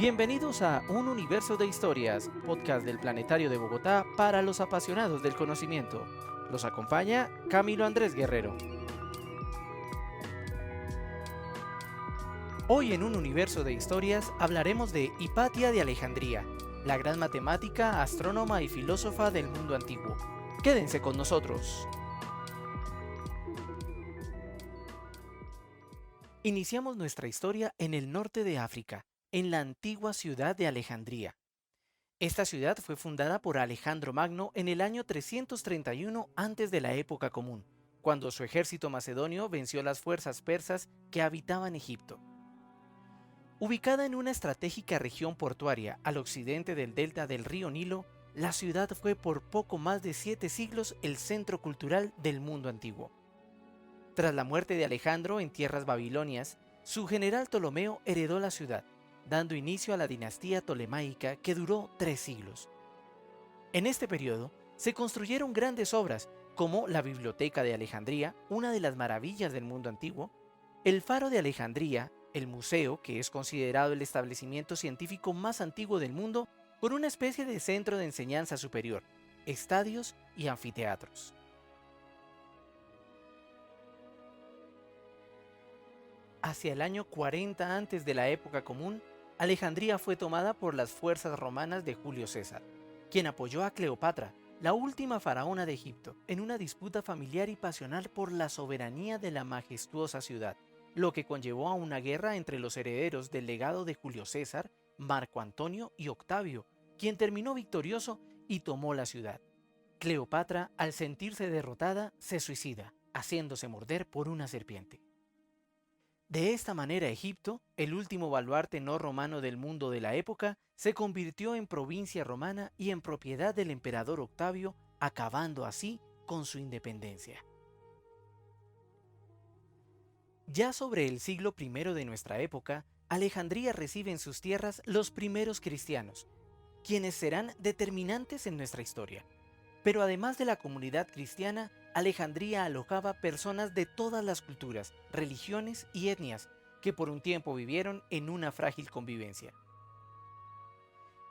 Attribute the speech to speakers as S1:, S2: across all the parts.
S1: Bienvenidos a Un Universo de Historias, podcast del Planetario de Bogotá para los apasionados del conocimiento. Los acompaña Camilo Andrés Guerrero. Hoy en Un Universo de Historias hablaremos de Hipatia de Alejandría, la gran matemática, astrónoma y filósofa del mundo antiguo. Quédense con nosotros. Iniciamos nuestra historia en el norte de África, en la antigua ciudad de Alejandría. Esta ciudad fue fundada por Alejandro Magno en el año 331 antes de la época común, cuando su ejército macedonio venció las fuerzas persas que habitaban Egipto. Ubicada en una estratégica región portuaria al occidente del delta del río Nilo, la ciudad fue por poco más de 7 siglos el centro cultural del mundo antiguo. Tras la muerte de Alejandro en tierras babilonias, su general Ptolomeo heredó la ciudad, dando inicio a la dinastía tolemaica que duró 3 siglos. En este periodo se construyeron grandes obras como la Biblioteca de Alejandría, una de las maravillas del mundo antiguo, el Faro de Alejandría, el museo, que es considerado el establecimiento científico más antiguo del mundo, con una especie de centro de enseñanza superior, estadios y anfiteatros. Hacia el año 40 antes de la época común, Alejandría fue tomada por las fuerzas romanas de Julio César, quien apoyó a Cleopatra, la última faraona de Egipto, en una disputa familiar y pasional por la soberanía de la majestuosa ciudad, lo que conllevó a una guerra entre los herederos del legado de Julio César, Marco Antonio y Octavio, quien terminó victorioso y tomó la ciudad. Cleopatra, al sentirse derrotada, se suicida, haciéndose morder por una serpiente. De esta manera Egipto, el último baluarte no romano del mundo de la época, se convirtió en provincia romana y en propiedad del emperador Octavio, acabando así con su independencia. Ya sobre el siglo I de nuestra época, Alejandría recibe en sus tierras los primeros cristianos, quienes serán determinantes en nuestra historia. Pero además de la comunidad cristiana, Alejandría alojaba personas de todas las culturas, religiones y etnias que por un tiempo vivieron en una frágil convivencia.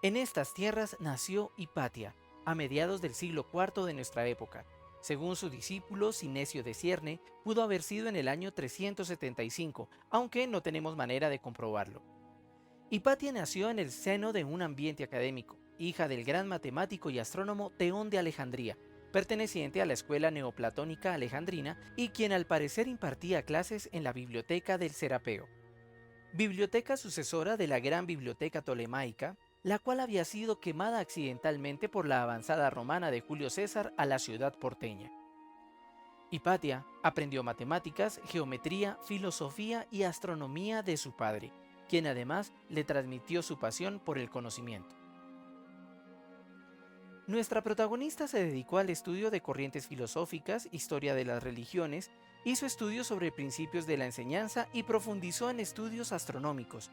S1: En estas tierras nació Hipatia, a mediados del siglo IV de nuestra época. Según su discípulo Sinesio de Cierne, pudo haber sido en el año 375, aunque no tenemos manera de comprobarlo. Hipatia nació en el seno de un ambiente académico, hija del gran matemático y astrónomo Teón de Alejandría, perteneciente a la escuela neoplatónica alejandrina y quien al parecer impartía clases en la biblioteca del Serapeo, biblioteca sucesora de la gran biblioteca tolemaica, la cual había sido quemada accidentalmente por la avanzada romana de Julio César a la ciudad porteña. Hipatia aprendió matemáticas, geometría, filosofía y astronomía de su padre, quien además le transmitió su pasión por el conocimiento. Nuestra protagonista se dedicó al estudio de corrientes filosóficas, historia de las religiones, hizo estudios sobre principios de la enseñanza y profundizó en estudios astronómicos,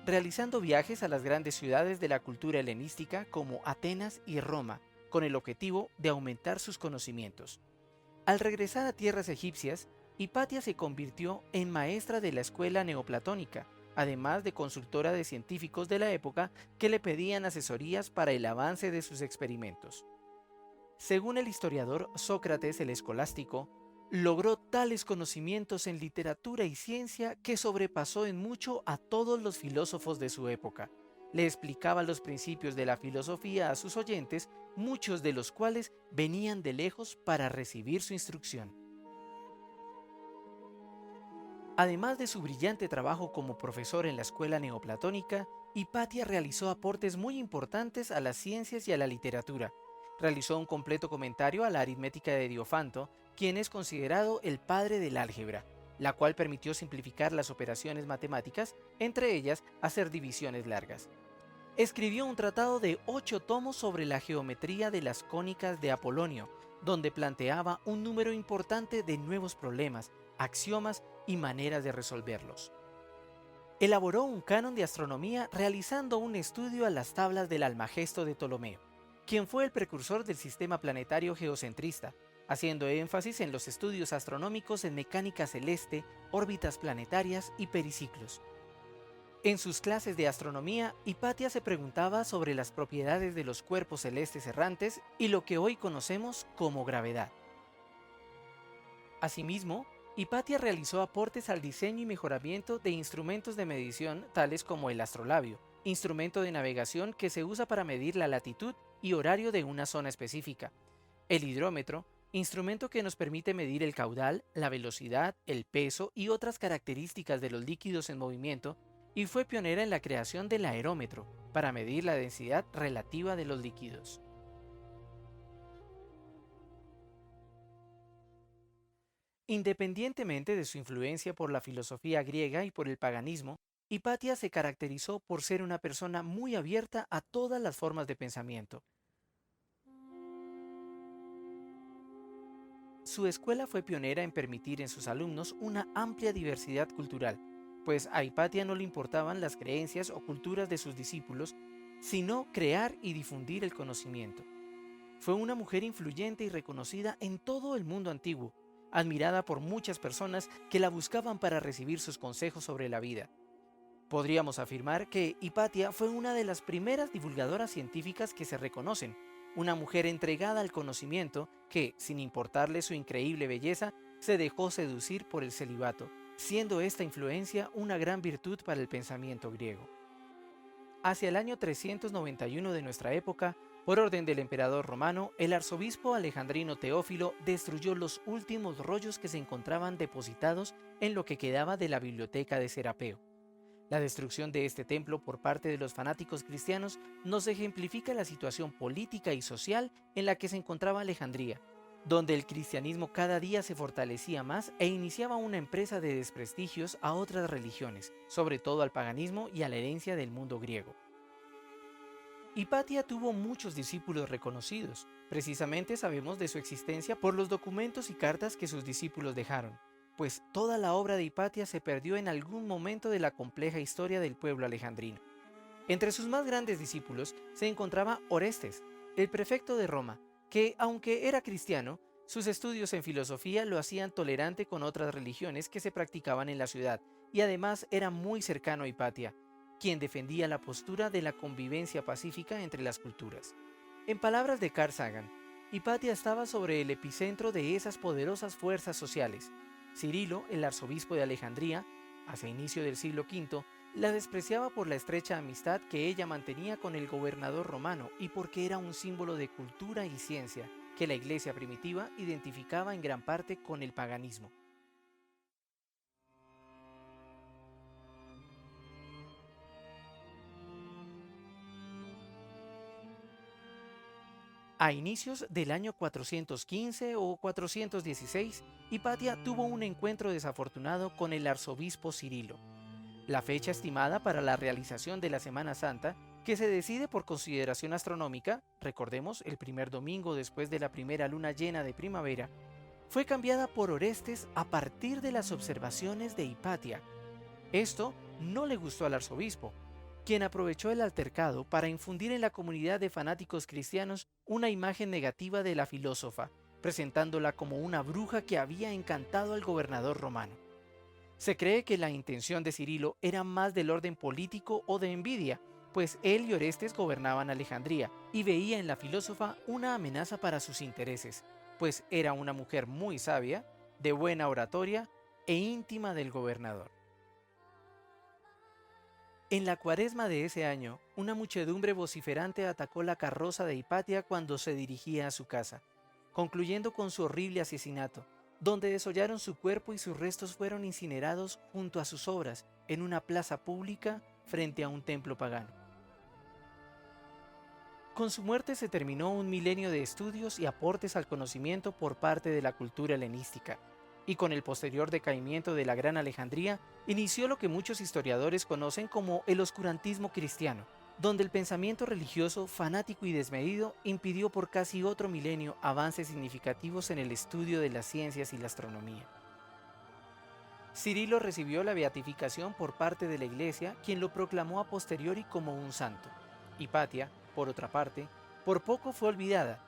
S1: realizando viajes a las grandes ciudades de la cultura helenística como Atenas y Roma, con el objetivo de aumentar sus conocimientos. Al regresar a tierras egipcias, Hipatia se convirtió en maestra de la escuela neoplatónica, además de consultora de científicos de la época que le pedían asesorías para el avance de sus experimentos. Según el historiador Sócrates el Escolástico, logró tales conocimientos en literatura y ciencia que sobrepasó en mucho a todos los filósofos de su época. Le explicaba los principios de la filosofía a sus oyentes, muchos de los cuales venían de lejos para recibir su instrucción. Además de su brillante trabajo como profesor en la escuela neoplatónica, Hipatia realizó aportes muy importantes a las ciencias y a la literatura. Realizó un completo comentario a la aritmética de Diofanto, quien es considerado el padre del álgebra, la cual permitió simplificar las operaciones matemáticas, entre ellas hacer divisiones largas. Escribió un tratado de 8 tomos sobre la geometría de las cónicas de Apolonio, donde planteaba un número importante de nuevos problemas, axiomas y maneras de resolverlos. Elaboró un canon de astronomía realizando un estudio a las tablas del Almagesto de Ptolomeo, quien fue el precursor del sistema planetario geocentrista, haciendo énfasis en los estudios astronómicos en mecánica celeste, órbitas planetarias y periciclos. En sus clases de astronomía, Hipatia se preguntaba sobre las propiedades de los cuerpos celestes errantes y lo que hoy conocemos como gravedad. Asimismo, Hipatia realizó aportes al diseño y mejoramiento de instrumentos de medición tales como el astrolabio, instrumento de navegación que se usa para medir la latitud y horario de una zona específica, el hidrómetro, instrumento que nos permite medir el caudal, la velocidad, el peso y otras características de los líquidos en movimiento, y fue pionera en la creación del aerómetro, para medir la densidad relativa de los líquidos. Independientemente de su influencia por la filosofía griega y por el paganismo, Hipatia se caracterizó por ser una persona muy abierta a todas las formas de pensamiento. Su escuela fue pionera en permitir en sus alumnos una amplia diversidad cultural, pues a Hipatia no le importaban las creencias o culturas de sus discípulos, sino crear y difundir el conocimiento. Fue una mujer influyente y reconocida en todo el mundo antiguo, admirada por muchas personas que la buscaban para recibir sus consejos sobre la vida. Podríamos afirmar que Hipatia fue una de las primeras divulgadoras científicas que se reconocen, una mujer entregada al conocimiento que, sin importarle su increíble belleza, se dejó seducir por el celibato, siendo esta influencia una gran virtud para el pensamiento griego. Hacia el año 391 de nuestra época, por orden del emperador romano, el arzobispo alejandrino Teófilo destruyó los últimos rollos que se encontraban depositados en lo que quedaba de la biblioteca de Serapeo. La destrucción de este templo por parte de los fanáticos cristianos nos ejemplifica la situación política y social en la que se encontraba Alejandría, donde el cristianismo cada día se fortalecía más e iniciaba una empresa de desprestigios a otras religiones, sobre todo al paganismo y a la herencia del mundo griego. Hipatia tuvo muchos discípulos reconocidos. Precisamente sabemos de su existencia por los documentos y cartas que sus discípulos dejaron, pues toda la obra de Hipatia se perdió en algún momento de la compleja historia del pueblo alejandrino. Entre sus más grandes discípulos se encontraba Orestes, el prefecto de Roma, que, aunque era cristiano, sus estudios en filosofía lo hacían tolerante con otras religiones que se practicaban en la ciudad, y además era muy cercano a Hipatia, quien defendía la postura de la convivencia pacífica entre las culturas. En palabras de Carl Sagan, Hipatia estaba sobre el epicentro de esas poderosas fuerzas sociales. Cirilo, el arzobispo de Alejandría, hacia inicio del siglo V, la despreciaba por la estrecha amistad que ella mantenía con el gobernador romano y porque era un símbolo de cultura y ciencia que la iglesia primitiva identificaba en gran parte con el paganismo. A inicios del año 415 o 416, Hipatia tuvo un encuentro desafortunado con el arzobispo Cirilo. La fecha estimada para la realización de la Semana Santa, que se decide por consideración astronómica, recordemos el primer domingo después de la primera luna llena de primavera, fue cambiada por Orestes a partir de las observaciones de Hipatia. Esto no le gustó al arzobispo, quien aprovechó el altercado para infundir en la comunidad de fanáticos cristianos una imagen negativa de la filósofa, presentándola como una bruja que había encantado al gobernador romano. Se cree que la intención de Cirilo era más del orden político o de envidia, pues él y Orestes gobernaban Alejandría y veía en la filósofa una amenaza para sus intereses, pues era una mujer muy sabia, de buena oratoria e íntima del gobernador. En la cuaresma de ese año, una muchedumbre vociferante atacó la carroza de Hipatia cuando se dirigía a su casa, concluyendo con su horrible asesinato, donde desollaron su cuerpo y sus restos fueron incinerados junto a sus obras en una plaza pública frente a un templo pagano. Con su muerte se terminó un milenio de estudios y aportes al conocimiento por parte de la cultura helenística, y con el posterior decaimiento de la Gran Alejandría, inició lo que muchos historiadores conocen como el oscurantismo cristiano, donde el pensamiento religioso, fanático y desmedido impidió por casi otro milenio avances significativos en el estudio de las ciencias y la astronomía. Cirilo recibió la beatificación por parte de la Iglesia, quien lo proclamó a posteriori como un santo. Hipatia, por otra parte, por poco fue olvidada,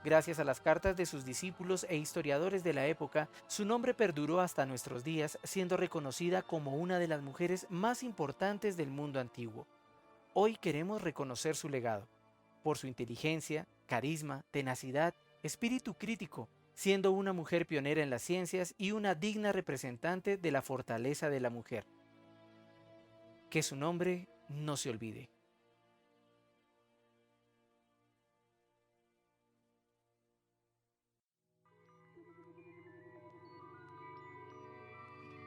S1: Gracias a las cartas de sus discípulos e historiadores de la época, su nombre perduró hasta nuestros días, siendo reconocida como una de las mujeres más importantes del mundo antiguo. Hoy queremos reconocer su legado, por su inteligencia, carisma, tenacidad, espíritu crítico, siendo una mujer pionera en las ciencias y una digna representante de la fortaleza de la mujer. Que su nombre no se olvide.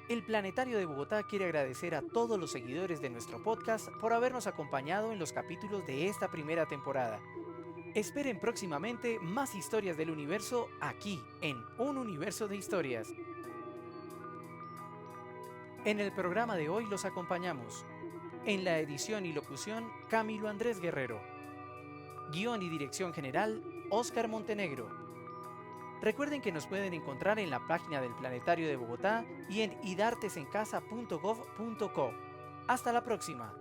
S1: El Planetario de Bogotá quiere agradecer a todos los seguidores de nuestro podcast por habernos acompañado en los capítulos de esta primera temporada. Esperen próximamente más historias del universo aquí, en Un Universo de Historias. En el programa de hoy los acompañamos. En la edición y locución, Camilo Andrés Guerrero. Guión y dirección general, Óscar Montenegro. Recuerden que nos pueden encontrar en la página del Planetario de Bogotá y en idartesencasa.gov.co. Hasta la próxima.